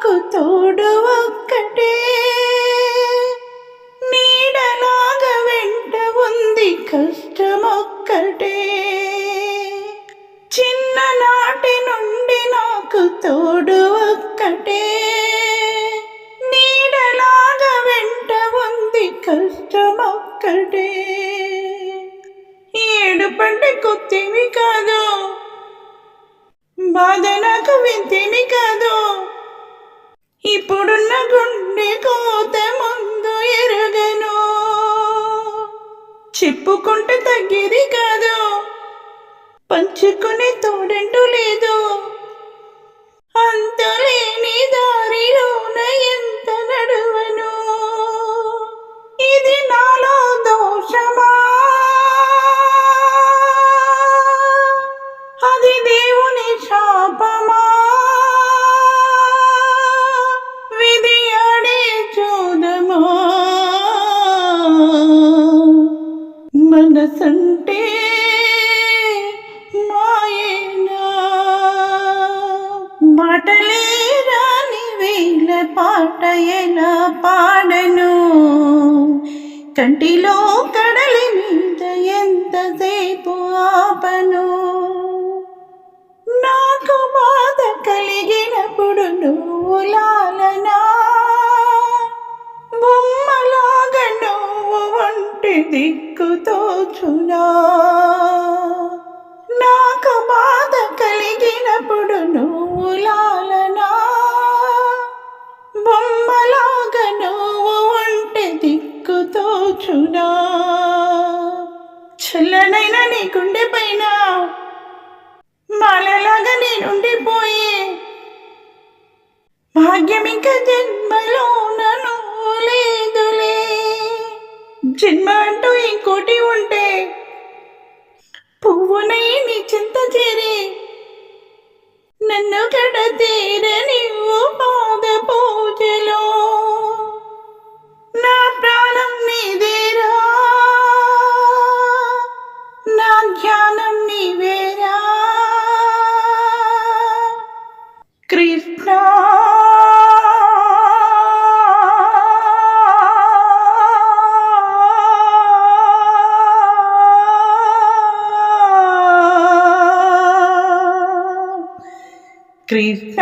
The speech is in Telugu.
నాకు తోడు ఒక్కటే, నీడలాగా వెంట ఉంది కష్టమొక్కటే. చిన్ననాటి నుండి నాకు తోడు ఒక్కటే, నీడలాగా వెంట ఉంది కష్టమొక్కటే. ఏడుపంటే కొత్తేమి కాదు, బాధ నాకు వింతేమి కాదు. ఇప్పుడున్న గుండె కోత ముందు ఎరుగను, చెప్పుకుంటే తగ్గేది కాదు, పంచుకునే తోడంటూ లేదు. అంతులేని దారిలోన ఎంత నడువను, ఇది నాలో దోషమా, అది దేవుని శాపమా, విధి ఆడే చూదమా. మనసంటే మాయేనా, మాటలే రాని వేళ పాట ఎలా పాడను, కంటిలో కడలి మీద ఎంతసేపు ఆపను. నాకు బాధ కలిగినప్పుడు నువ్వు లాలనా, బొమ్మలాగా నువ్వు ఒంటి దిక్కు తోచునా. నాకు బాధ కలిగినప్పుడు నువ్వు లాలనా, బొమ్మలాగా నువ్వు ఒంటి దిక్కు తోచునా. చల్లనైనా నీ గుండె పైన మాలలాగా నేనుండిపోయే భాగ్యం ఇంకా జన్మలోన నువ్వు లేదులే. జన్మ అంటూ ఇంకోటి ఉంటే పువ్వునై నీ చింత చేరి నన్ను కడతీర నీవు పాద పూజలో. నా ప్రాణం నీదేరా, నా ధ్యానం నీవేరా కృష్ణ. కృష్ణ